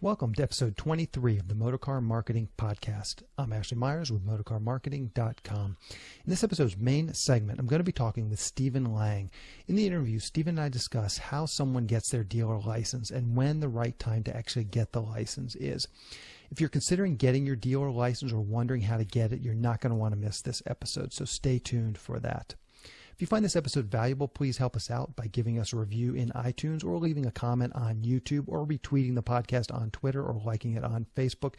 Welcome to episode 23 of the Motorcar Marketing Podcast. I'm Ashley Myers with motorcarmarketing.com. In this episode's main segment, I'm going to be talking with Stephen Lang. In the interview, Stephen and I discuss how someone gets their dealer license and when the right time to actually get the license is. If you're considering getting your dealer license or wondering how to get it, you're not going to want to miss this episode, so stay tuned for that. If you find this episode valuable, please help us out by giving us a review in iTunes or leaving a comment on YouTube or retweeting the podcast on Twitter or liking it on Facebook.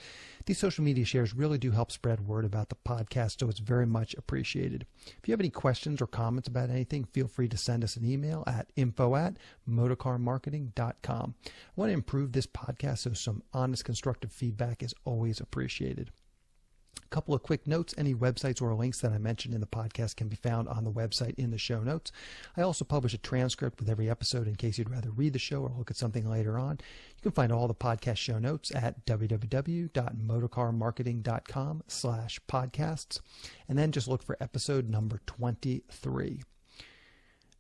These social media shares really do help spread word about the podcast, so it's very much appreciated. If you have any questions or comments about anything, feel free to send us an email at info@motorcarmarketing.com. I want to improve this podcast, so some honest, constructive feedback is always appreciated. A couple of quick notes. Any websites or links that I mentioned in the podcast can be found on the website in the show notes. I also publish a transcript with every episode in case you'd rather read the show or look at something later on. You can find all the podcast show notes at www.motorcarmarketing.com/podcasts, and then just look for episode number 23.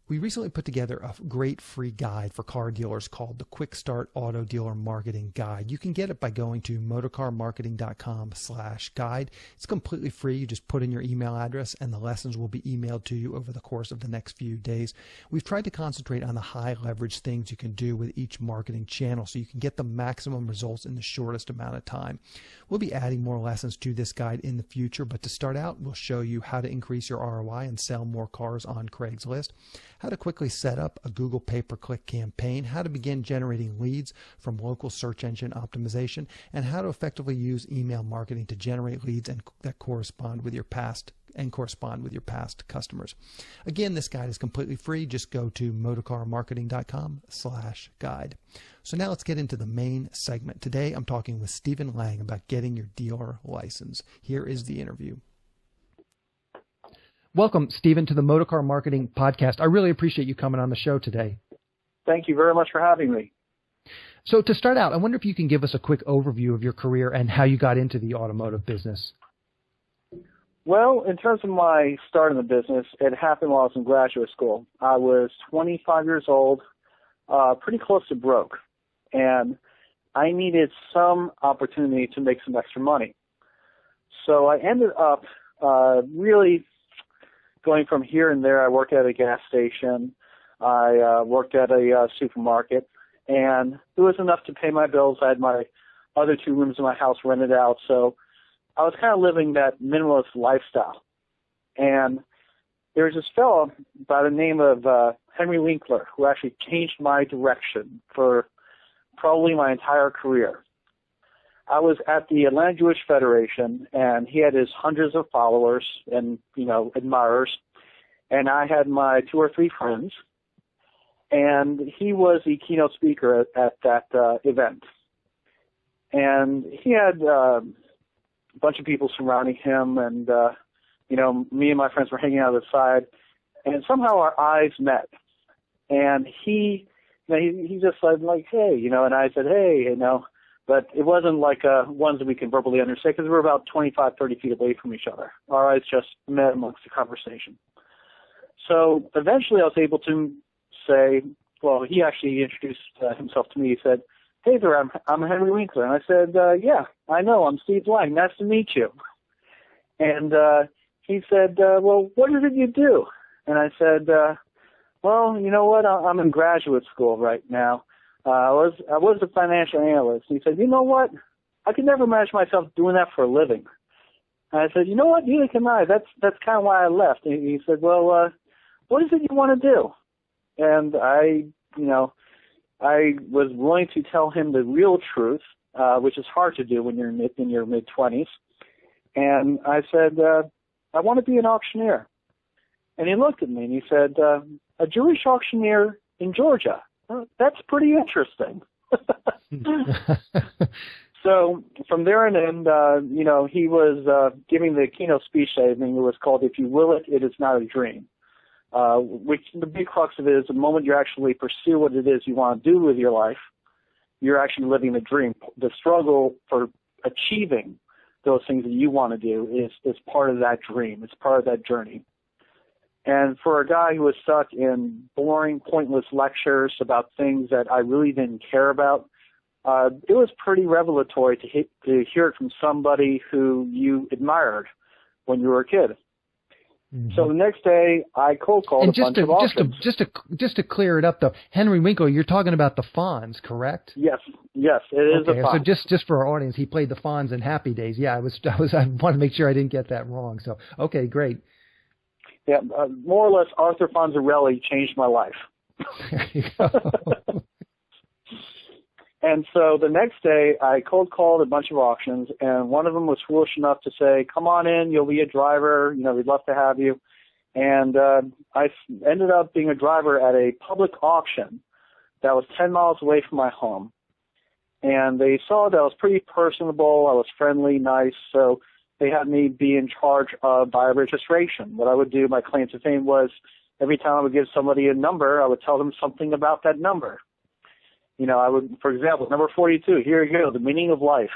We recently put together a great free guide for car dealers called the Quick Start Auto Dealer Marketing Guide. You can get it by going to motorcarmarketing.com/guide. It's completely free. You just put in your email address and the lessons will be emailed to you over the course of the next few days. We've tried to concentrate on the high leverage things you can do with each marketing channel so you can get the maximum results in the shortest amount of time. We'll be adding more lessons to this guide in the future, but to start out, we'll show you how to increase your ROI and sell more cars on Craigslist, how to quickly set up a Google pay-per-click campaign, how to begin generating leads from local search engine optimization, and how to effectively use email marketing to generate leads that correspond with your past customers. Again, this guide is completely free. Just go to motorcarmarketing.com/guide. So now let's get into the main segment. Today, I'm talking with Stephen Lang about getting your dealer license. Here is the interview. Welcome, Stephen, to the Motorcar Marketing Podcast. I really appreciate you coming on the show today. Thank you very much for having me. So to start out, I wonder if you can give us a quick overview of your career and how you got into the automotive business. Well, in terms of my start in the business, it happened while I was in graduate school. I was 25 years old, pretty close to broke, and I needed some opportunity to make some extra money. So I ended up really going from here and there. I worked at a gas station. I worked at a supermarket, and it was enough to pay my bills. I had my other 2 rooms in my house rented out, so I was kind of living that minimalist lifestyle. And there was this fellow by the name of Henry Winkler who actually changed my direction for probably my entire career. I was at the Atlanta Jewish Federation, and he had his hundreds of followers and, admirers, and I had my 2 or 3 friends, and he was the keynote speaker at that event. And he had a bunch of people surrounding him, and, me and my friends were hanging out at the side, and somehow our eyes met. And he just said, like, hey, and I said, hey, but it wasn't like ones that we can verbally understand because we were about 25, 30 feet away from each other. Our eyes just met amongst the conversation. So eventually I was able to say, well, he actually introduced himself to me. He said, hey there, I'm Henry Winkler. And I said, yeah, I know, I'm Steve Lang. Nice to meet you. And he said, well, what is it you do? And I said, well, you know what, I'm in graduate school right now. I was a financial analyst. He said, you know what? I could never imagine myself doing that for a living. And I said, you know what? Neither can I. That's kind of why I left. And he said, well, what is it you want to do? And I was willing to tell him the real truth, which is hard to do when you're in your mid-20s. And I said, I want to be an auctioneer. And he looked at me and he said, a Jewish auctioneer in Georgia. That's pretty interesting. So from there on in, he was giving the keynote speech that evening. It was called "If You Will It, It Is Not a Dream," which the big crux of it is the moment you actually pursue what it is you want to do with your life, you're actually living the dream. The struggle for achieving those things that you want to do is part of that dream. It's part of that journey. And for a guy who was stuck in boring, pointless lectures about things that I really didn't care about, it was pretty revelatory to hear it from somebody who you admired when you were a kid. Mm-hmm. So the next day, I cold called a bunch of auctions. Just to clear it up, though, Henry Winkler, you're talking about the Fonz, correct? Yes, it is a Fonz. So just for our audience, he played the Fonz in Happy Days. Yeah, I want to make sure I didn't get that wrong. So, okay, great. Yeah, more or less, Arthur Fonzarelli changed my life. There you go. And so the next day, I cold called a bunch of auctions, and one of them was foolish enough to say, "Come on in, you'll be a driver. We'd love to have you." And I ended up being a driver at a public auction that was 10 miles away from my home. And they saw that I was pretty personable, I was friendly, nice, so they had me be in charge of buyer registration. What I would do, my claim to fame was, every time I would give somebody a number, I would tell them something about that number. I would, for example, number 42, here you go, the meaning of life.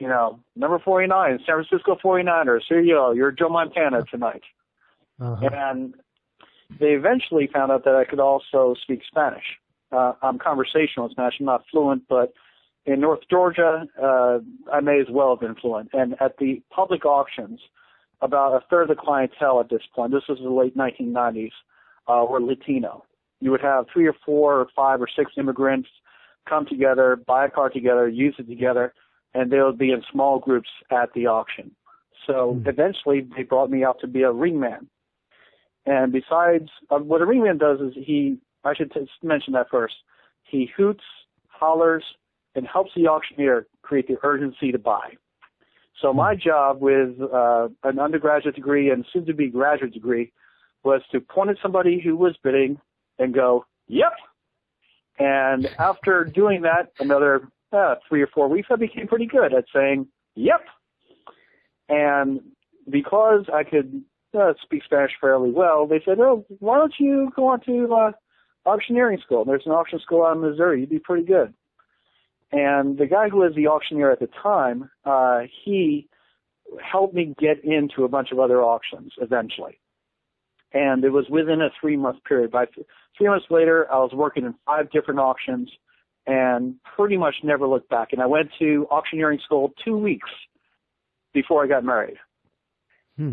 Number 49, San Francisco 49ers, here you go, you're Joe Montana tonight. Uh-huh. And they eventually found out that I could also speak Spanish. I'm conversational in Spanish, I'm not fluent, but in North Georgia, I may as well have been fluent. And at the public auctions, about a third of the clientele at this point, this was the late 1990s, were Latino. You would have 3 or 4 or 5 or 6 immigrants come together, buy a car together, use it together, and they would be in small groups at the auction. So eventually they brought me out to be a ringman. And besides, what a ringman does is I should mention that first, he hoots, hollers, and helps the auctioneer create the urgency to buy. So my job with an undergraduate degree and soon-to-be graduate degree was to point at somebody who was bidding and go, "Yep." And after doing that another 3 or 4 weeks, I became pretty good at saying, "Yep." And because I could speak Spanish fairly well, they said, "Oh, why don't you go on to auctioneering school? There's an auction school out in Missouri. You'd be pretty good." And the guy who was the auctioneer at the time, he helped me get into a bunch of other auctions eventually. And it was within a 3-month period. By 3 months later, I was working in 5 different auctions and pretty much never looked back. And I went to auctioneering school 2 weeks before I got married.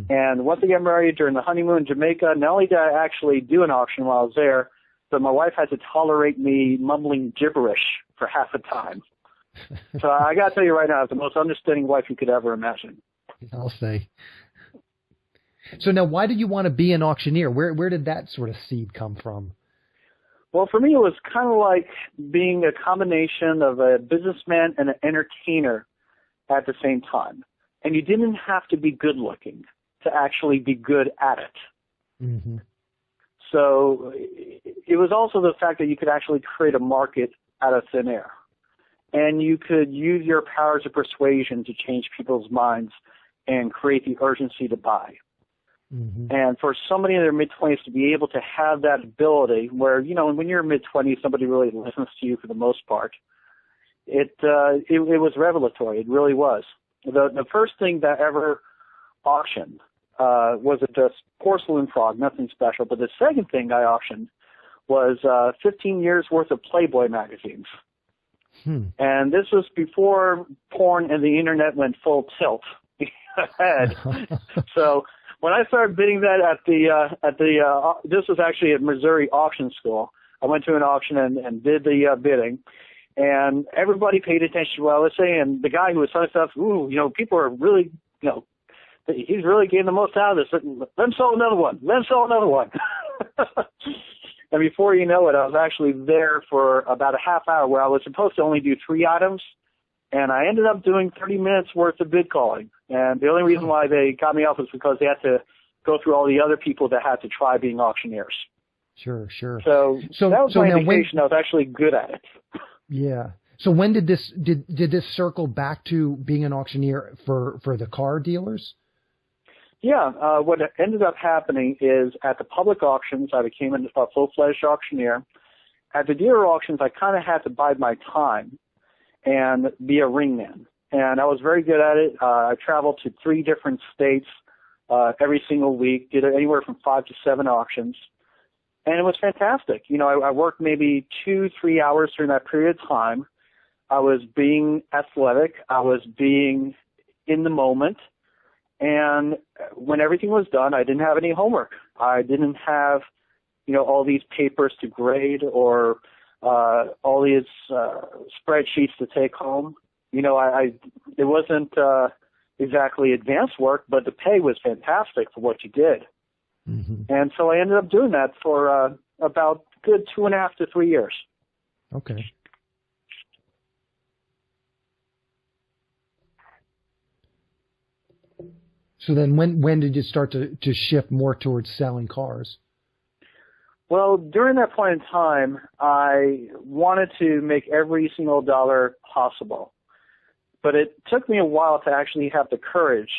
And once I got married during the honeymoon in Jamaica, not only did I actually do an auction while I was there, but my wife had to tolerate me mumbling gibberish for half the time. So I got to tell you right now, it's the most understanding wife you could ever imagine. I'll say. So now, why did you want to be an auctioneer? Where did that sort of seed come from? Well, for me, it was kind of like being a combination of a businessman and an entertainer at the same time. And you didn't have to be good looking to actually be good at it. Mm-hmm. So it was also the fact that you could actually create a market out of thin air. And you could use your powers of persuasion to change people's minds and create the urgency to buy. Mm-hmm. And for somebody in their mid-20s to be able to have that ability where, when you're mid-20s, somebody really listens to you for the most part, it was revelatory. It really was. The first thing that ever auctioned was a porcelain frog, nothing special. But the second thing I auctioned was 15 years worth of Playboy magazines. And this was before porn and the internet went full tilt ahead. So when I started bidding that this was actually at Missouri Auction School. I went to an auction and did the bidding, and everybody paid attention to what I was saying. And the guy who was selling stuff, people are really, he's really getting the most out of this. Let him sell another one. Let him sell another one. And before you know it, I was actually there for about a half hour where I was supposed to only do 3 items, and I ended up doing 30 minutes worth of bid calling. And the only reason why they got me off was because they had to go through all the other people that had to try being auctioneers. Sure. So that was my indication I was actually good at it. Yeah. So when did this circle back to being an auctioneer for the car dealers? Yeah. What ended up happening is at the public auctions, I became a full-fledged auctioneer. At the dealer auctions, I kind of had to bide my time and be a ringman. And I was very good at it. I traveled to 3 different states every single week, did anywhere from 5 to 7 auctions. And it was fantastic. I worked maybe 2-3 hours during that period of time. I was being athletic. I was being in the moment. And when everything was done, I didn't have any homework. I didn't have, all these papers to grade or all these spreadsheets to take home. It wasn't exactly advanced work, but the pay was fantastic for what you did. Mm-hmm. And so I ended up doing that for about good 2.5 to 3 years. Okay. So then when did you start to shift more towards selling cars? Well, during that point in time, I wanted to make every single dollar possible. But it took me a while to actually have the courage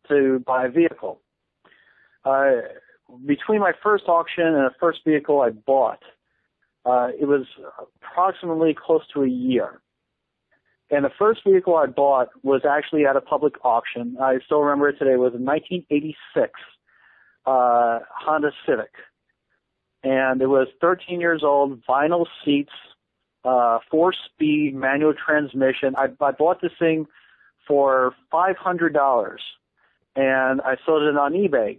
to buy a vehicle. Between my first auction and the first vehicle I bought, it was approximately close to a year. And the first vehicle I bought was actually at a public auction. I still remember it today. It was a 1986 Honda Civic. And it was 13 years old, vinyl seats, 4-speed manual transmission. I bought this thing for $500, and I sold it on eBay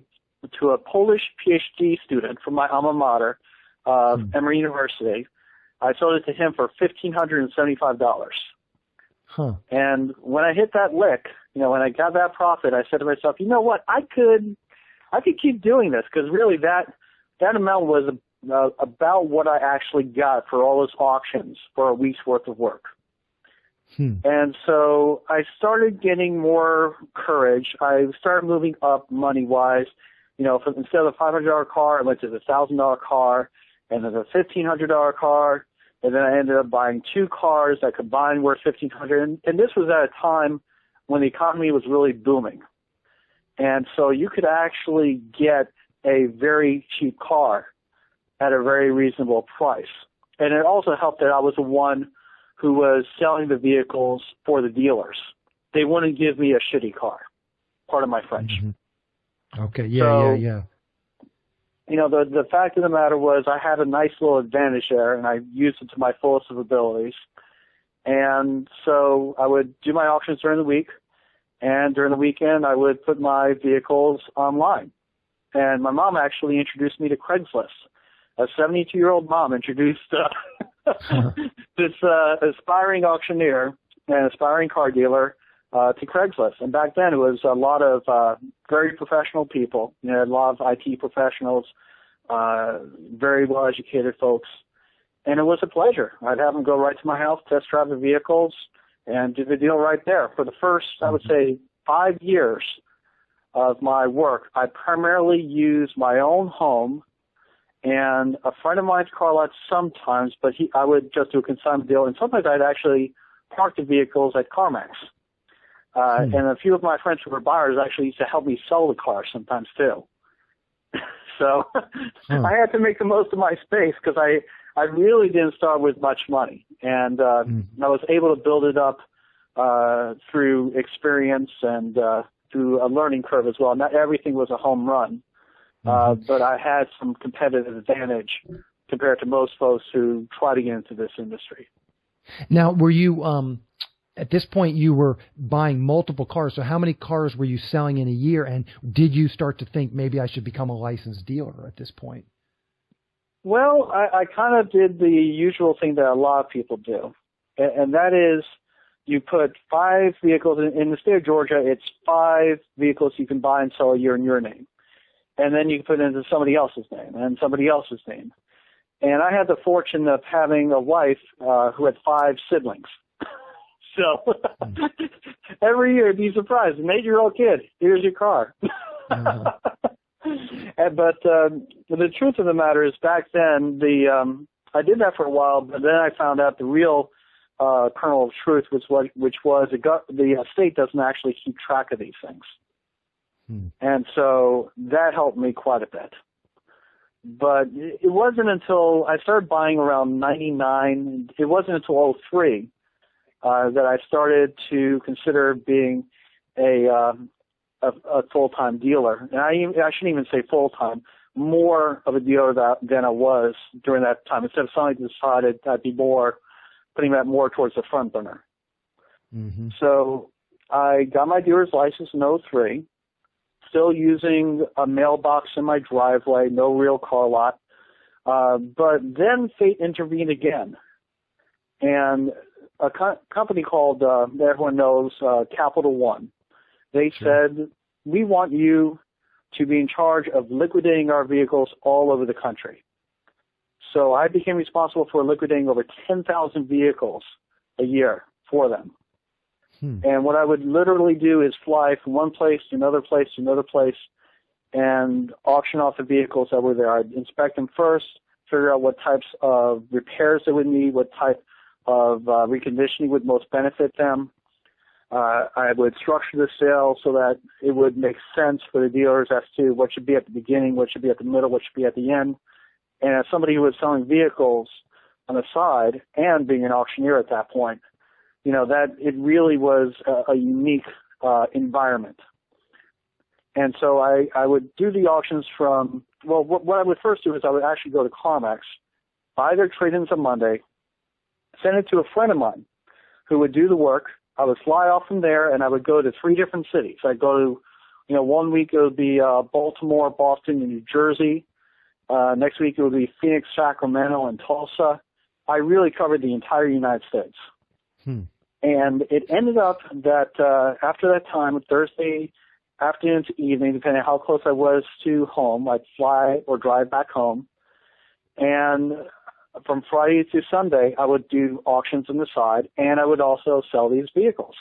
to a Polish PhD student from my alma mater, Emory University. I sold it to him for $1,575. Huh. And when I hit that lick, when I got that profit, I said to myself, you know what, I could keep doing this, because really that amount was about what I actually got for all those auctions for a week's worth of work. And so I started getting more courage. I started moving up money-wise. Instead of a $500 car, I went to the $1,000 car, and then a $1,500 car, and then I ended up buying 2 cars that combined were $1,500. And this was at a time when the economy was really booming. And so you could actually get a very cheap car at a very reasonable price. And it also helped that I was the one who was selling the vehicles for the dealers. They wouldn't give me a shitty car. Part of my French. Mm-hmm. Okay, yeah. The fact of the matter was I had a nice little advantage there, and I used it to my fullest of abilities. And so I would do my auctions during the week, and during the weekend I would put my vehicles online. And my mom actually introduced me to Craigslist. A 72-year-old mom introduced this aspiring auctioneer and aspiring car dealer to Craigslist. And back then it was a lot of very professional people, a lot of IT professionals, very well-educated folks. And it was a pleasure. I'd have them go right to my house, test drive the vehicles, and do the deal right there. For the first, I would say, 5 years of my work, I primarily used my own home and a friend of mine's car lot sometimes, but I would just do a consignment deal, and sometimes I'd actually park the vehicles at CarMax. And a few of my friends who were buyers actually used to help me sell the car sometimes too. So I had to make the most of my space because I really didn't start with much money, and I was able to build it up through experience and through a learning curve as well. Not everything was a home run, but I had some competitive advantage compared to most folks who try to get into this industry. Now, were you at this point you were buying multiple cars? So how many cars were you selling in a year? And did you start to think maybe I should become a licensed dealer at this point? Well, I kind of did the usual thing that a lot of people do, and that is you put 5 vehicles in the state of Georgia. It's 5 vehicles you can buy and sell a year in your name, and then you can put it into somebody else's name and somebody else's name. And I had the fortune of having a wife who had 5 siblings. So every year, be surprised, an 8-year-old kid, here's your car. But the truth of the matter is, back then, I did that for a while, but then I found out the real kernel of truth was the state doesn't actually keep track of these things. And so that helped me quite a bit. But it wasn't until I started buying around 99, it wasn't until 03 that I started to consider being a full-time dealer. And I shouldn't even say full-time, more of a dealer than I was during that time. Instead of suddenly decided I'd be more putting that more towards the front burner. Mm-hmm. So I got my dealer's license in '03, still using a mailbox in my driveway, no real car lot. But then fate intervened again. And a company called, that everyone knows, Capital One, they said, we want you to be in charge of liquidating our vehicles all over the country. So I became responsible for liquidating over 10,000 vehicles a year for them. And what I would literally do is fly from one place to another place to another place and auction off the vehicles that were there. I'd inspect them first, figure out what types of repairs they would need, what type of reconditioning would most benefit them. I would structure the sale so that it would make sense for the dealers as to what should be at the beginning, what should be at the middle, what should be at the end. And as somebody who was selling vehicles on the side and being an auctioneer at that point, that it really was a unique environment. And so I would do the auctions from, what I would first do is I would actually go to CarMax, buy their trade-ins on Monday, send it to a friend of mine who would do the work. I would fly off from there, and I would go to 3 different cities. I'd go to, 1 week it would be Baltimore, Boston, and New Jersey. Next week it would be Phoenix, Sacramento, and Tulsa. I really covered the entire United States. And it ended up that after that time, Thursday afternoon to evening, depending on how close I was to home, I'd fly or drive back home. And from Friday to Sunday, I would do auctions on the side, and I would also sell these vehicles.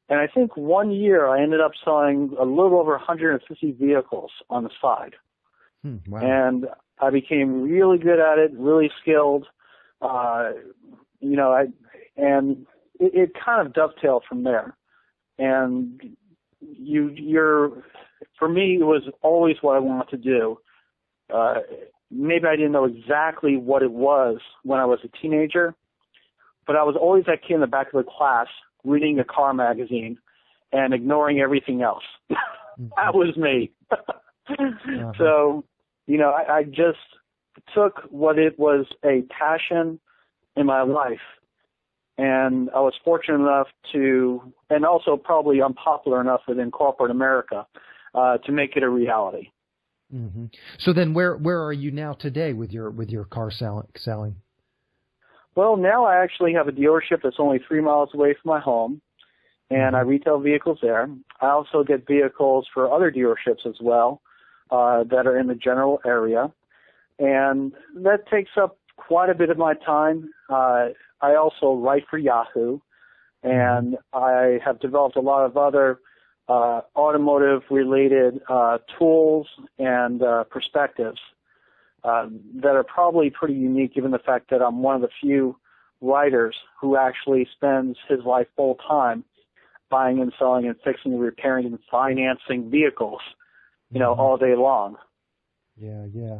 And I think one year I ended up selling a little over 150 vehicles on the side. Wow. And I became really good at it, really skilled. It kind of dovetailed from there. And for me, it was always what I wanted to do. Maybe I didn't know exactly what it was when I was a teenager, but I was always that kid in the back of the class reading a car magazine and ignoring everything else. That was me. So, I just took what it was a passion in my life, and I was fortunate enough to, and also probably unpopular enough within corporate America, to make it a reality. Mm-hmm. So then where are you now today with your car selling? Well, now I actually have a dealership that's only 3 miles away from my home, and I retail vehicles there. I also get vehicles for other dealerships as well that are in the general area, and that takes up quite a bit of my time. I also write for Yahoo, and I have developed a lot of other automotive-related tools and perspectives that are probably pretty unique, given the fact that I'm one of the few writers who actually spends his life full-time buying and selling and fixing and repairing and financing vehicles, all day long. Yeah.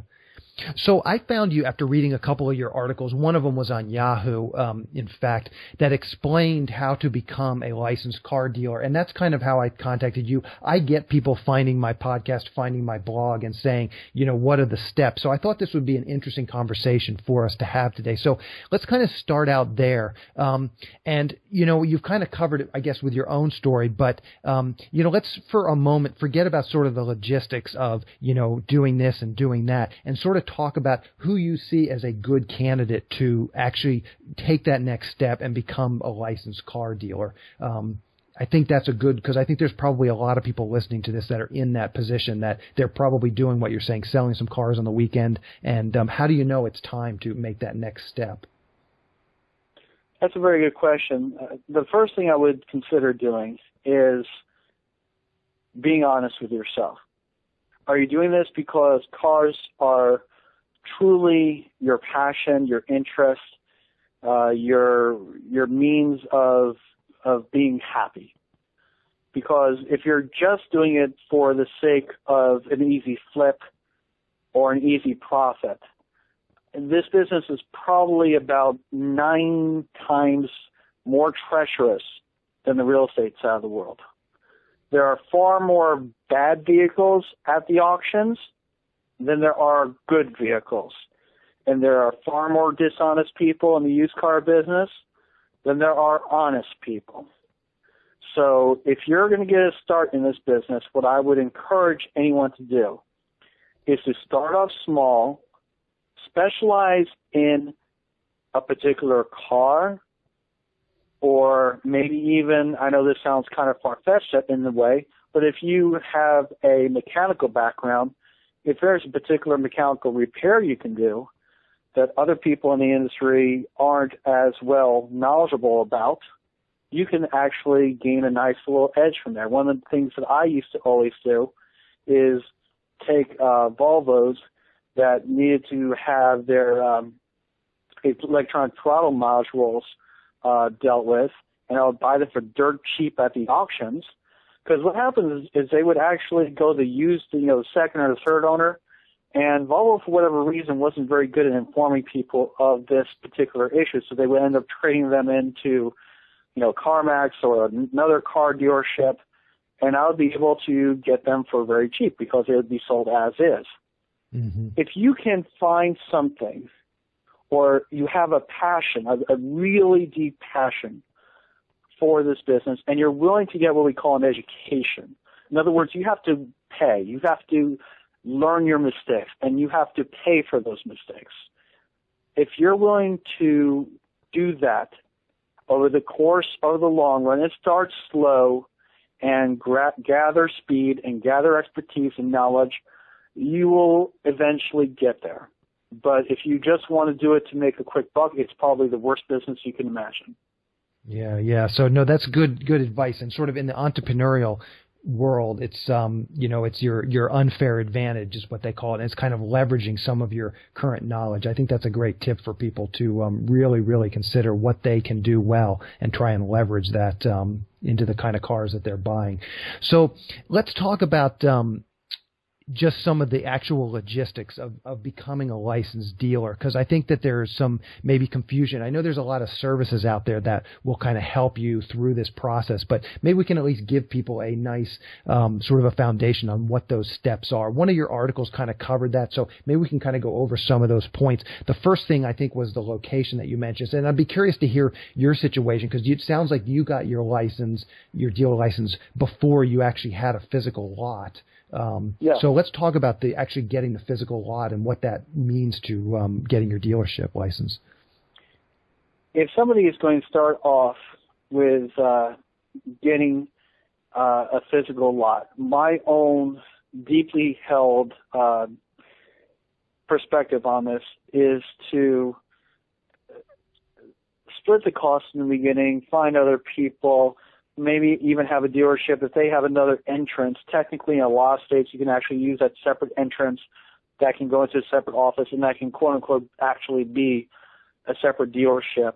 So I found you after reading a couple of your articles. One of them was on Yahoo, in fact, that explained how to become a licensed car dealer. And that's kind of how I contacted you. I get people finding my podcast, finding my blog, and saying, what are the steps? So I thought this would be an interesting conversation for us to have today. So let's kind of start out there. And you've kind of covered it, I guess, with your own story. But, let's for a moment forget about sort of the logistics of, doing this and doing that, and sort of talk about who you see as a good candidate to actually take that next step and become a licensed car dealer. I think that's because I think there's probably a lot of people listening to this that are in that position, that they're probably doing what you're saying, selling some cars on the weekend. And how do you know it's time to make that next step? That's a very good question. The first thing I would consider doing is being honest with yourself. Are you doing this because cars are truly your passion, your interest, your means of being happy? Because if you're just doing it for the sake of an easy flip or an easy profit, this business is probably about 9 times more treacherous than the real estate side of the world. There are far more bad vehicles at the auctions than there are good vehicles. And there are far more dishonest people in the used car business than there are honest people. So if you're going to get a start in this business, what I would encourage anyone to do is to start off small, specialize in a particular car, or maybe even, I know this sounds kind of far-fetched in the way, but if you have a mechanical background, if there's a particular mechanical repair you can do that other people in the industry aren't as well knowledgeable about, you can actually gain a nice little edge from there. One of the things that I used to always do is take Volvos that needed to have their electronic throttle modules dealt with, and I would buy them for dirt cheap at the auctions. Because what happens is they would actually go to use the second or the third owner, and Volvo, for whatever reason, wasn't very good at informing people of this particular issue, so they would end up trading them into CarMax or another car dealership, and I would be able to get them for very cheap because they would be sold as is. Mm-hmm. If you can find something, or you have a passion, a really deep passion for this business, and you're willing to get what we call an education. In other words, you have to pay. You have to learn your mistakes, and you have to pay for those mistakes. If you're willing to do that over the course of the long run, and start slow and gather speed and gather expertise and knowledge, you will eventually get there. But if you just want to do it to make a quick buck, it's probably the worst business you can imagine. Yeah. So no, that's good advice. And sort of in the entrepreneurial world, it's it's your unfair advantage is what they call it. And it's kind of leveraging some of your current knowledge. I think that's a great tip for people to really consider what they can do well and try and leverage that into the kind of cars that they're buying. So let's talk about just some of the actual logistics of becoming a licensed dealer, because I think that there's some maybe confusion. I know there's a lot of services out there that will kind of help you through this process, but maybe we can at least give people a nice sort of a foundation on what those steps are. One of your articles kind of covered that, so maybe we can kind of go over some of those points. The first thing I think was the location that you mentioned, and I'd be curious to hear your situation, because it sounds like you got your license, your dealer license, before you actually had a physical lot. So let's talk about actually getting the physical lot and what that means to getting your dealership license. If somebody is going to start off with getting a physical lot, my own deeply held perspective on this is to split the cost in the beginning, find other people, maybe even have a dealership. If they have another entrance, technically in a lot of states you can actually use that separate entrance that can go into a separate office, and that can quote-unquote actually be a separate dealership.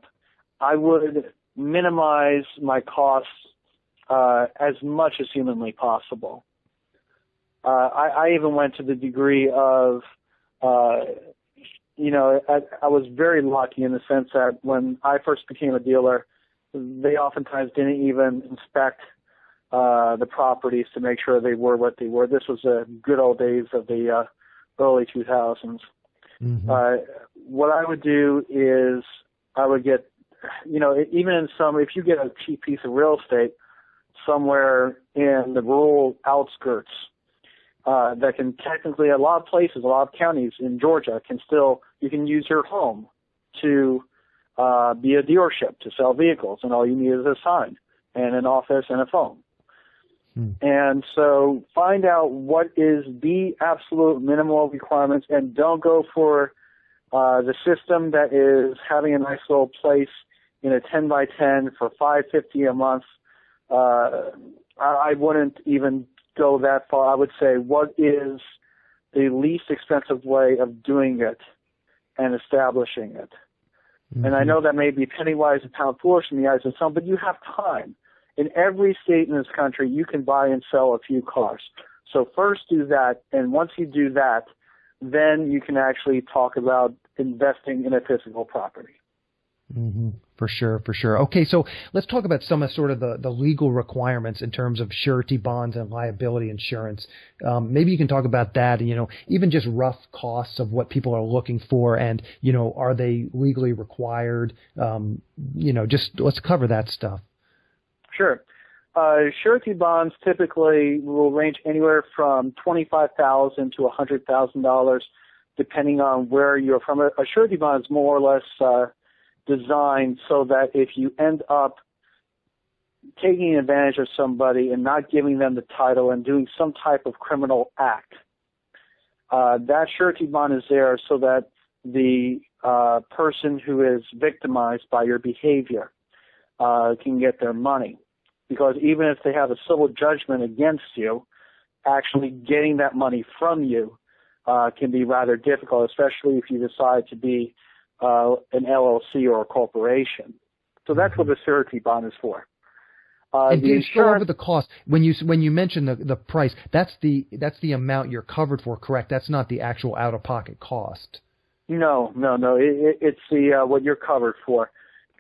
I would minimize my costs as much as humanly possible. I even went to the degree of, I was very lucky in the sense that when I first became a dealer, they oftentimes didn't even inspect the properties to make sure they were what they were. This was the good old days of the early 2000s. Mm-hmm. What I would do is I would get, even in if you get a cheap piece of real estate somewhere in the rural outskirts, that can technically, a lot of places, a lot of counties in Georgia you can use your home to be a dealership to sell vehicles, and all you need is a sign and an office and a phone. And so find out what is the absolute minimal requirements, and don't go for the system that is having a nice little place in a 10 by 10 for $550 a month. I wouldn't even go that far. I would say, what is the least expensive way of doing it and establishing it? Mm-hmm. And I know that may be penny wise and pound foolish in the eyes of some, but you have time. In every state in this country, you can buy and sell a few cars. So first do that, and once you do that, then you can actually talk about investing in a physical property. Mm-hmm. For sure, for sure. Okay, so let's talk about some of sort of the legal requirements in terms of surety bonds and liability insurance. Maybe you can talk about that, even just rough costs of what people are looking for and, are they legally required? Just let's cover that stuff. Sure. Surety bonds typically will range anywhere from $25,000 to $100,000, depending on where you're from. A surety bond is more or less designed so that if you end up taking advantage of somebody and not giving them the title and doing some type of criminal act, that surety bond is there so that the person who is victimized by your behavior can get their money. Because even if they have a civil judgment against you, actually getting that money from you can be rather difficult, especially if you decide to be an LLC or a corporation. So that's what the surety bond is for. And please go over the cost. When you mention the price, that's the amount you're covered for, correct? That's not the actual out-of-pocket cost. No. It's the what you're covered for.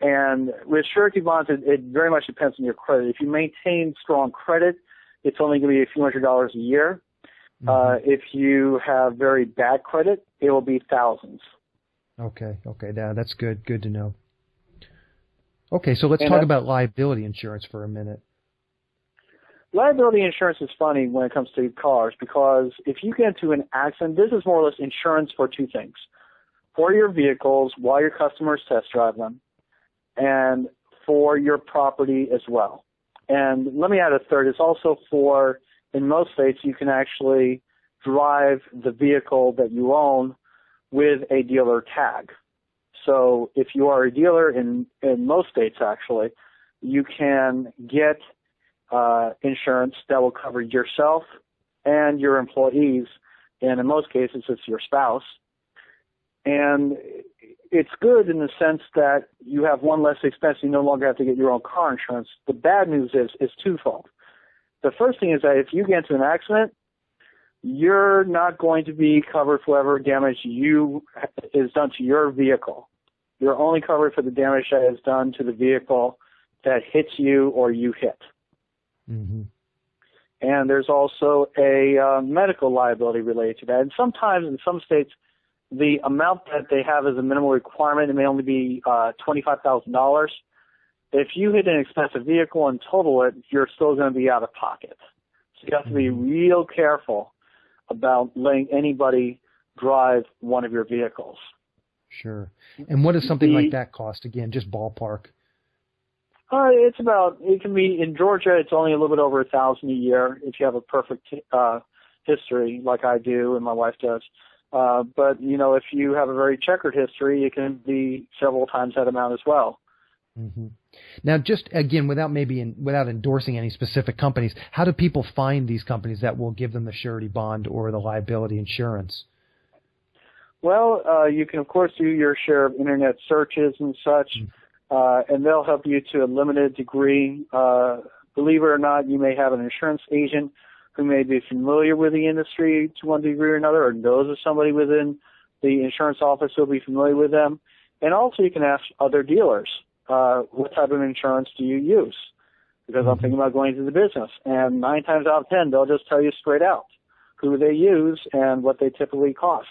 And with surety bonds, it very much depends on your credit. If you maintain strong credit, it's only going to be a few $100s a year. Mm-hmm. If you have very bad credit, it will be thousands. Okay. That's good. Good to know. Okay, so let's talk about liability insurance for a minute. Liability insurance is funny when it comes to cars because if you get into an accident, this is more or less insurance for two things. For your vehicles while your customers test drive them, and for your property as well. And let me add a third. It's also for, in most states, you can actually drive the vehicle that you own with a dealer tag. So if you are a dealer in most states, actually, you can get insurance that will cover yourself and your employees, and in most cases, it's your spouse. And it's good in the sense that you have one less expense. You no longer have to get your own car insurance. The bad news is twofold. The first thing is that if you get into an accident, you're not going to be covered for whatever damage is done to your vehicle. You're only covered for the damage that is done to the vehicle that hits you or you hit. Mm-hmm. And there's also a medical liability related to that. And sometimes in some states, the amount that they have as a minimal requirement, it may only be $25,000. If you hit an expensive vehicle and total it, you're still going to be out of pocket. So you have to be real careful about letting anybody drive one of your vehicles. Sure. And what does something like that cost? Again, just ballpark. It can be, in Georgia, it's only a little bit over $1,000 a year if you have a perfect history like I do and my wife does. But, if you have a very checkered history, it can be several times that amount as well. Mm-hmm. Now, just again, without endorsing any specific companies, how do people find these companies that will give them the surety bond or the liability insurance? Well, you can, of course, do your share of Internet searches and such, and they'll help you to a limited degree. Believe it or not, you may have an insurance agent who may be familiar with the industry to one degree or another, or knows of somebody within the insurance office who will be familiar with them. And also you can ask other dealers, what type of insurance do you use? Because I'm thinking about going into the business. And 9 times out of 10, they'll just tell you straight out who they use and what they typically cost.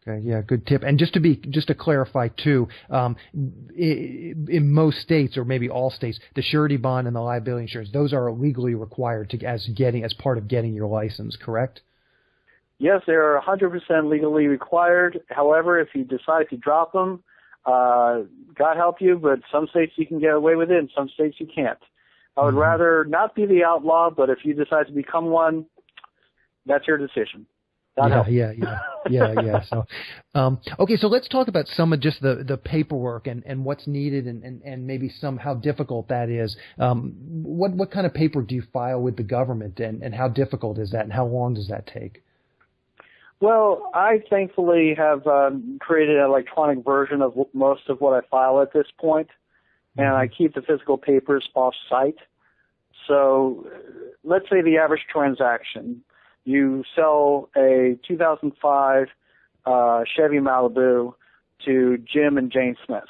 Okay, yeah, good tip. And just to clarify too, in most states or maybe all states, the surety bond and the liability insurance, those are legally required as part of getting your license, correct? Yes, they're 100% legally required. However, if you decide to drop them, God help you, but some states you can get away with it and some states you can't. I would rather not be the outlaw, but if you decide to become one, that's your decision. Yeah. So, okay, so let's talk about some of just the paperwork and what's needed and maybe how difficult that is. What kind of paper do you file with the government and how difficult is that and how long does that take? Well, I thankfully have created an electronic version of most of what I file at this point, and I keep the physical papers off-site. So let's say the average transaction. You sell a 2005 Chevy Malibu to Jim and Jane Smith.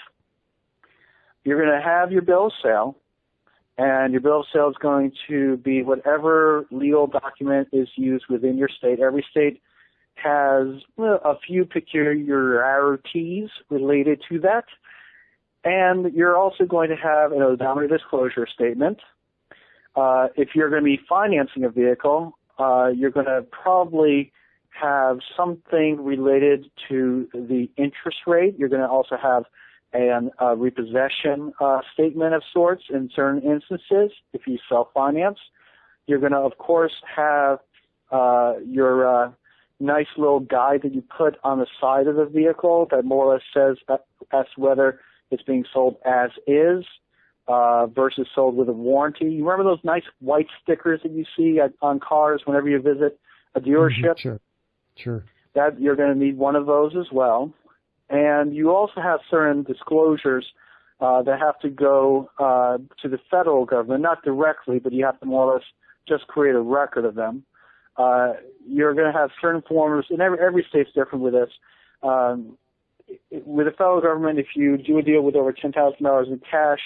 You're going to have your bill of sale, and your bill of sale is going to be whatever legal document is used within your state. Every state has a few peculiarities related to that. And you're also going to have an odometer disclosure statement. If you're going to be financing a vehicle, you're going to probably have something related to the interest rate. You're going to also have a repossession statement of sorts in certain instances if you self-finance. You're going to, of course, have your nice little guide that you put on the side of the vehicle that more or less says as whether it's being sold as is versus sold with a warranty. You remember those nice white stickers that you see on cars whenever you visit a dealership? Mm-hmm. Sure. That you're going to need one of those as well. And you also have certain disclosures that have to go to the federal government, not directly, but you have to more or less just create a record of them. You're going to have certain forms, and every state's different with this. With the federal government, if you do a deal with over $10,000 in cash,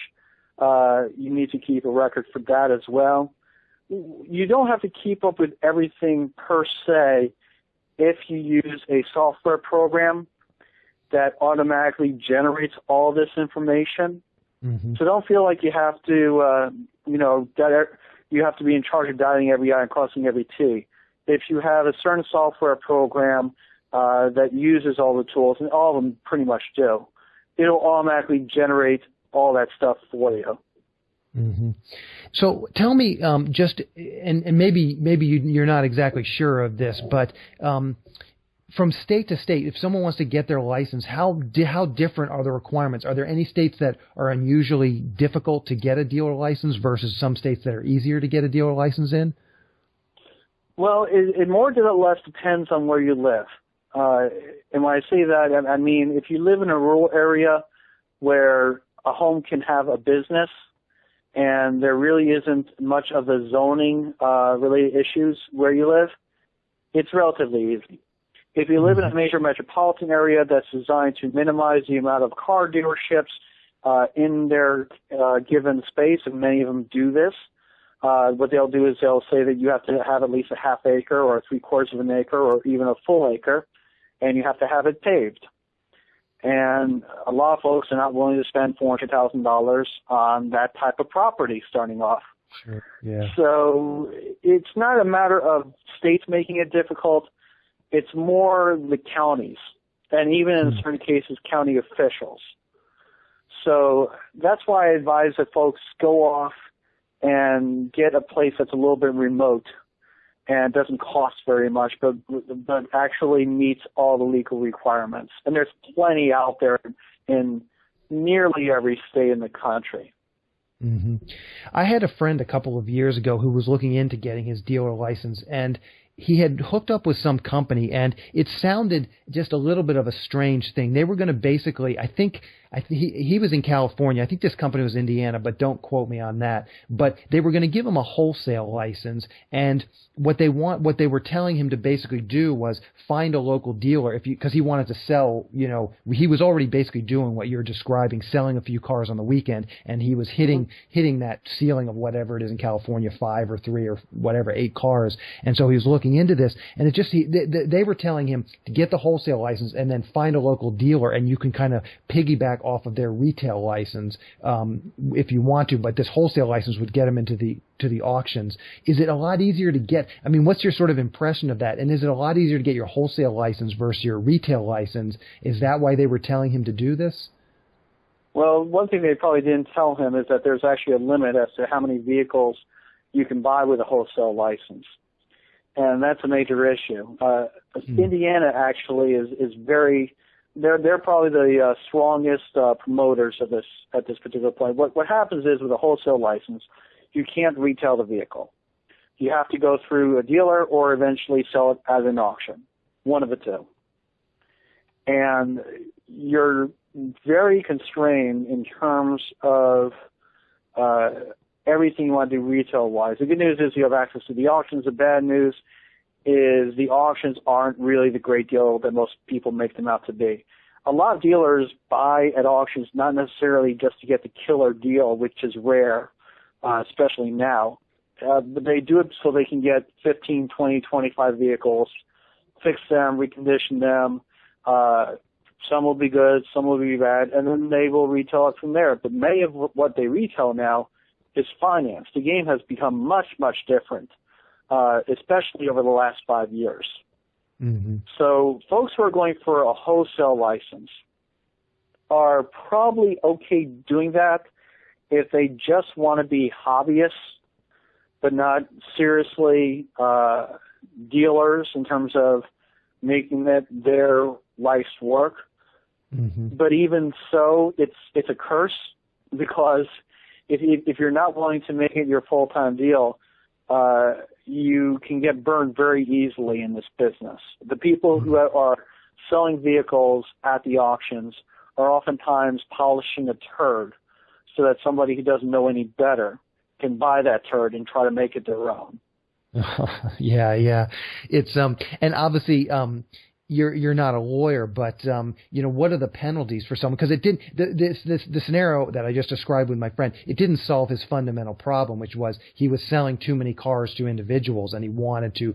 you need to keep a record for that as well. You don't have to keep up with everything per se if you use a software program that automatically generates all this information. Mm-hmm. So don't feel like you have to, you have to be in charge of dotting every I and crossing every T. If you have a certain software program that uses all the tools, and all of them pretty much do, it'll automatically generate all that stuff for you. Mm-hmm. So tell me, and maybe you're not exactly sure of this, but from state to state, if someone wants to get their license, how different are the requirements? Are there any states that are unusually difficult to get a dealer license versus some states that are easier to get a dealer license in? Well, it more or less depends on where you live. And when I say that, I mean if you live in a rural area where a home can have a business and there really isn't much of the zoning related issues where you live, it's relatively easy. If you live in a major metropolitan area that's designed to minimize the amount of car dealerships in their given space, and many of them do this, what they'll do is they'll say that you have to have at least a half acre or 3/4 of an acre or even a full acre, and you have to have it paved. And a lot of folks are not willing to spend $400,000 on that type of property starting off. Sure. Yeah. So it's not a matter of states making it difficult. It's more the counties, and even in certain cases, county officials. So that's why I advise that folks go off and get a place that's a little bit remote and doesn't cost very much, but actually meets all the legal requirements. And there's plenty out there in nearly every state in the country. Mm-hmm. I had a friend a couple of years ago who was looking into getting his dealer license, and he had hooked up with some company, and it sounded just a little bit of a strange thing. They were going to basically, he was in California. I think this company was Indiana, but don't quote me on that. But they were going to give him a wholesale license, and what they were telling him to basically do was find a local dealer because he wanted to sell. He was already basically doing what you're describing, selling a few cars on the weekend, and he was hitting that ceiling of whatever it is in California, 5 or 3 or whatever, 8 cars, and so he was looking into this, and they were telling him to get the wholesale license and then find a local dealer, and you can kind of piggyback off of their retail license if you want to, but this wholesale license would get him into the auctions. Is it a lot easier to get? I mean, what's your sort of impression of that? And is it a lot easier to get your wholesale license versus your retail license? Is that why they were telling him to do this? Well, one thing they probably didn't tell him is that there's actually a limit as to how many vehicles you can buy with a wholesale license. And that's a major issue. Indiana actually is very, they're probably the strongest promoters of this at this particular point. What happens is with a wholesale license, you can't retail the vehicle. You have to go through a dealer or eventually sell it at an auction, one of the two. And you're very constrained in terms of everything you want to do retail-wise. The good news is you have access to the auctions. The bad news is the auctions aren't really the great deal that most people make them out to be. a lot of dealers buy at auctions not necessarily just to get the killer deal, which is rare, especially now, but they do it so they can get 15, 20, 25 vehicles, fix them, recondition them. Some will be good, some will be bad, and then they will retail it from there. But many of what they retail now is financed. The game has become much, much different, especially over the last 5 years. Mm-hmm. So folks who are going for a wholesale license are probably okay doing that if they just want to be hobbyists, but not seriously dealers in terms of making it their life's work. Mm-hmm. But even so, it's a curse, because if you're not willing to make it your full-time deal, you can get burned very easily in this business. The people who are selling vehicles at the auctions are oftentimes polishing a turd so that somebody who doesn't know any better can buy that turd and try to make it their own. Yeah. It's and obviously you're not a lawyer, but what are the penalties for someone? Because it did the scenario that I just described with my friend. It didn't solve his fundamental problem, which was he was selling too many cars to individuals, and he wanted to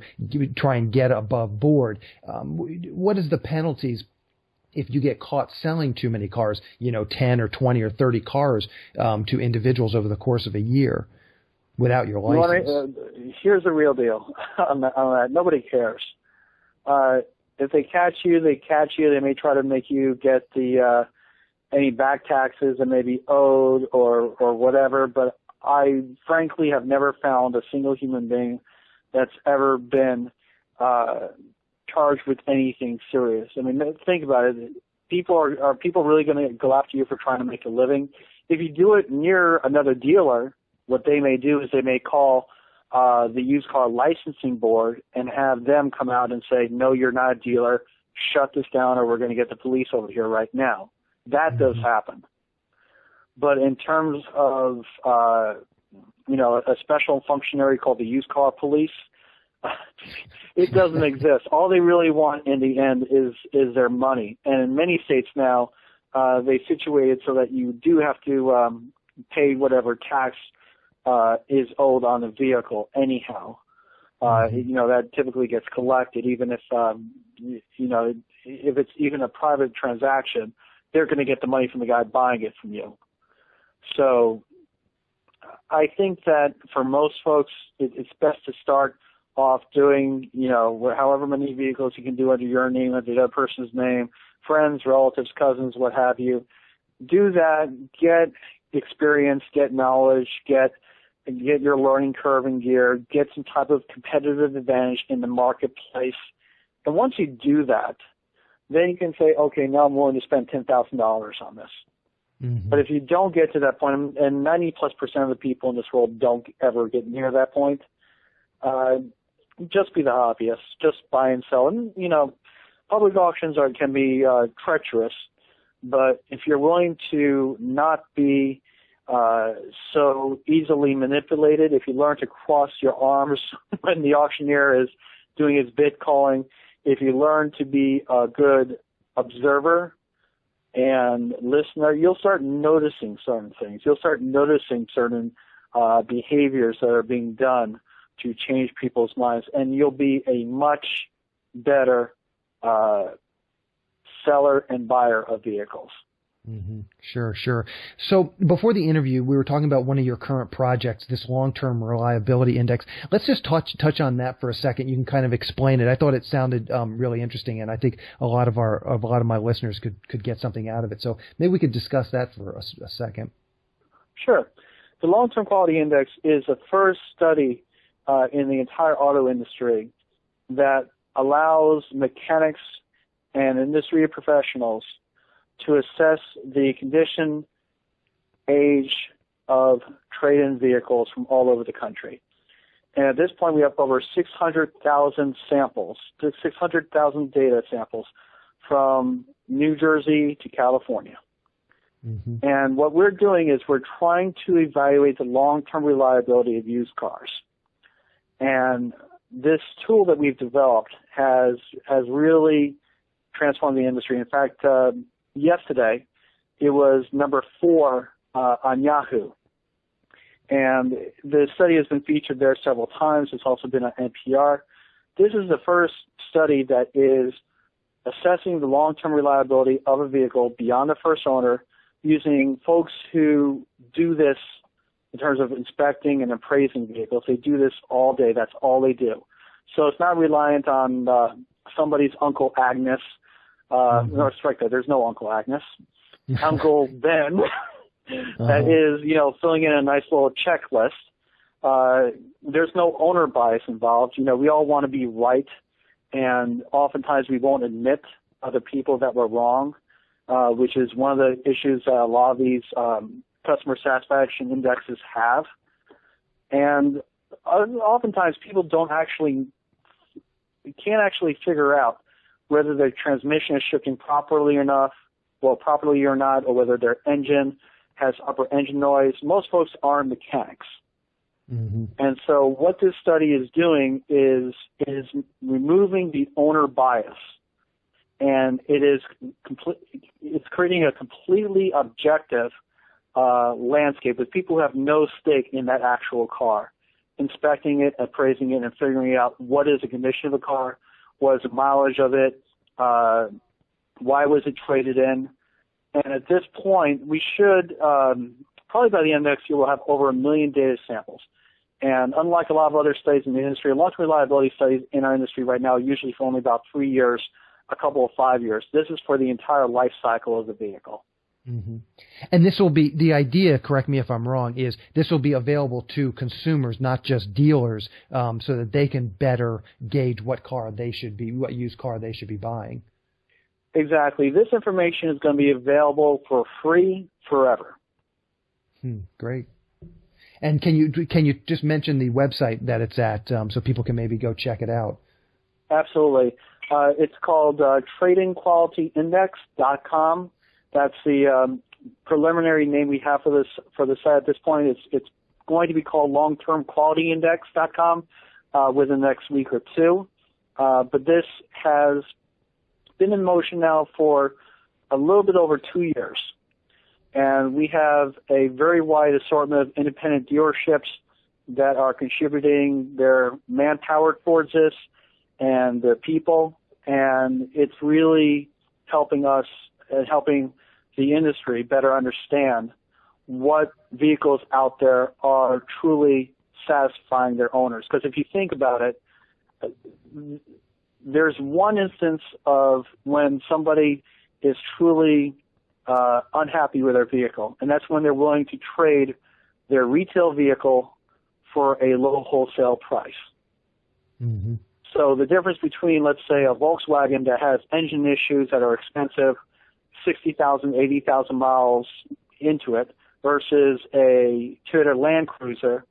try and get above board. What is the penalties if you get caught selling too many cars? 10 or 20 or 30 cars to individuals over the course of a year without your license. Here's the real deal on that. Nobody cares. If they catch you, they catch you. They may try to make you get the any back taxes that may be owed or whatever. But I frankly have never found a single human being that's ever been charged with anything serious. I mean, think about it. Are people really going to go after you for trying to make a living? If you do it near another dealer, what they may do is they may call the used car licensing board and have them come out and say, no, you're not a dealer, shut this down, or we're going to get the police over here right now. That does happen. But in terms of, a special functionary called the used car police, it doesn't exist. All they really want in the end is their money. And in many states now, they situate it so that you do have to pay whatever tax is owed on the vehicle anyhow. That typically gets collected, even if it's even a private transaction, they're going to get the money from the guy buying it from you. So I think that for most folks, it's best to start off doing, however many vehicles you can do under your name, under the other person's name, friends, relatives, cousins, what have you. Do that, get experience, get knowledge, get your learning curve in gear, get some type of competitive advantage in the marketplace. And once you do that, then you can say, okay, now I'm willing to spend $10,000 on this. Mm-hmm. But if you don't get to that point, and 90+% of the people in this world don't ever get near that point, just be the hobbyist, just buy and sell. And, public auctions can be treacherous, but if you're willing to not be so easily manipulated, if you learn to cross your arms when the auctioneer is doing his bid calling, if you learn to be a good observer and listener, you'll start noticing certain things. You'll start noticing certain behaviors that are being done to change people's minds, and you'll be a much better seller and buyer of vehicles. Mm-hmm. Sure. So before the interview, we were talking about one of your current projects, this long-term reliability index. Let's just touch on that for a second. You can kind of explain it. I thought it sounded really interesting, and I think a lot of my listeners could get something out of it. So maybe we could discuss that for a second. Sure. The long-term quality index is the first study in the entire auto industry that allows mechanics and industry professionals to assess the condition, age of trade-in vehicles from all over the country. And at this point, we have over 600,000 samples, 600,000 data samples from New Jersey to California. Mm-hmm. And what we're doing is we're trying to evaluate the long-term reliability of used cars. And this tool that we've developed has really transformed the industry. In fact, yesterday, it was number 4 on Yahoo. And the study has been featured there several times. It's also been on NPR. This is the first study that is assessing the long-term reliability of a vehicle beyond the first owner using folks who do this in terms of inspecting and appraising vehicles. They do this all day. That's all they do. So it's not reliant on somebody's Uncle Agnes. No, strike that. There's no Uncle Agnes. Uncle Ben that is, filling in a nice little checklist. There's no owner bias involved. We all want to be right, and oftentimes we won't admit other people that we're wrong, which is one of the issues that a lot of these customer satisfaction indexes have. And oftentimes people can't actually figure out whether their transmission is shifting properly or not, or whether their engine has upper engine noise. Most folks aren't mechanics. Mm-hmm. And so what this study is doing is removing the owner bias, and it's creating a completely objective landscape with people who have no stake in that actual car, inspecting it, appraising it, and figuring out what is the condition of the car, what is the mileage of it, why was it traded in. And at this point, we should, probably by the end of next year, we'll have over 1 million data samples. And unlike a lot of other studies in the industry, long-term reliability studies in our industry right now are usually for only about 3 years, a couple of 5 years. This is for the entire life cycle of the vehicle. Mm-hmm. And this will be, the idea, correct me if I'm wrong, is this will be available to consumers, not just dealers, so that they can better gauge what used car they should be buying. Exactly. This information is going to be available for free forever. Great. And can you just mention the website that it's at, so people can maybe go check it out? Absolutely. It's called tradingqualityindex.com. That's the preliminary name we have for the site at this point. It's going to be called longtermqualityindex.com within the next week or two. But this has been in motion now for a little bit over 2 years. And we have a very wide assortment of independent dealerships that are contributing their manpower towards this and their people. And it's really helping us and helping the industry better understand what vehicles out there are truly satisfying their owners. Because if you think about it, there's one instance of when somebody is truly unhappy with their vehicle, and that's when they're willing to trade their retail vehicle for a low wholesale price. Mm-hmm. So the difference between, let's say, a Volkswagen that has engine issues that are expensive, 60,000, 80,000 miles into it, versus a Toyota Land Cruiser,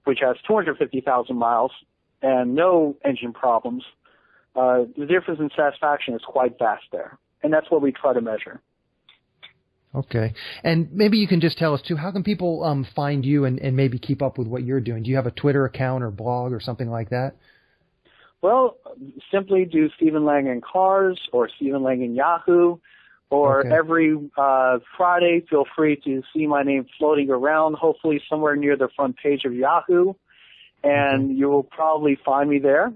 which has 250,000 miles and no engine problems, the difference in satisfaction is quite vast there. And that's what we try to measure. Okay. And maybe you can just tell us, too, how can people find you and maybe keep up with what you're doing? Do you have a Twitter account or blog or something like that? Well, simply do Stephen Lang in Cars or Stephen Lang in Yahoo, or every Friday, feel free to see my name floating around, hopefully somewhere near the front page of Yahoo, and you will probably find me there.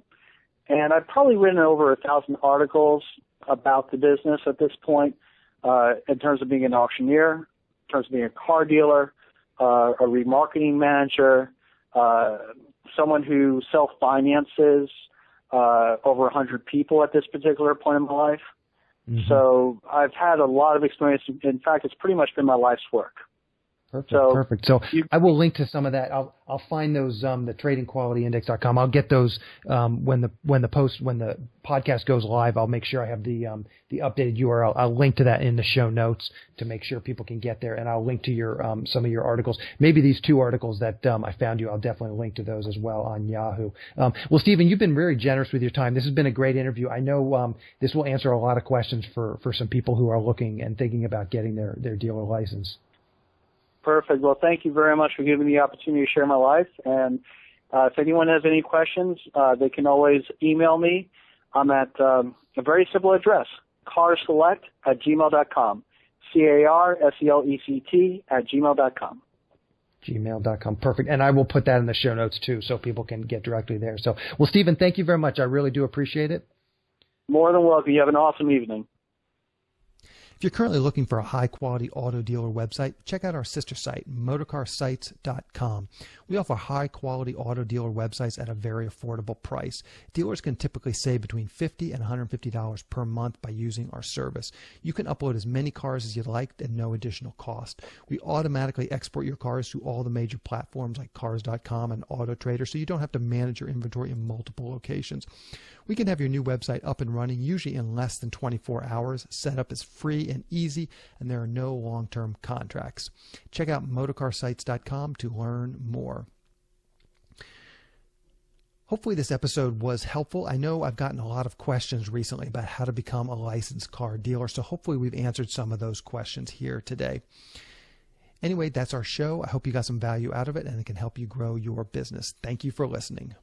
And I've probably written over 1,000 articles about the business at this point, in terms of being an auctioneer, in terms of being a car dealer, a remarketing manager, someone who self-finances over 100 people at this particular point in my life. Mm-hmm. So I've had a lot of experience. In fact, it's pretty much been my life's work. Perfect. So I will link to some of that. I'll find those, the tradingqualityindex.com. I'll get those when the podcast goes live. I'll make sure I have the updated URL. I'll link to that in the show notes to make sure people can get there, and I'll link to your some of your articles. Maybe these 2 articles that I found you. I'll definitely link to those as well on Yahoo. Well, Stephen, you've been very generous with your time. This has been a great interview. I know this will answer a lot of questions for some people who are looking and thinking about getting their dealer license. Perfect. Well, thank you very much for giving me the opportunity to share my life. And if anyone has any questions, they can always email me. I'm at a very simple address, carselect@gmail.com. carselect@gmail.com. Gmail.com. Perfect. And I will put that in the show notes too, so people can get directly there. So, well, Stephen, thank you very much. I really do appreciate it. More than welcome. You have an awesome evening. If you're currently looking for a high-quality auto dealer website, check out our sister site, motorcarsites.com. We offer high-quality auto dealer websites at a very affordable price. Dealers can typically save between $50 and $150 per month by using our service. You can upload as many cars as you'd like at no additional cost. We automatically export your cars to all the major platforms like Cars.com and AutoTrader, so you don't have to manage your inventory in multiple locations. We can have your new website up and running usually in less than 24 hours. Setup is free and easy, and there are no long-term contracts. Check out motorcarsites.com to learn more. Hopefully this episode was helpful. I know I've gotten a lot of questions recently about how to become a licensed car dealer, so hopefully we've answered some of those questions here today. Anyway, that's our show. I hope you got some value out of it and it can help you grow your business. Thank you for listening.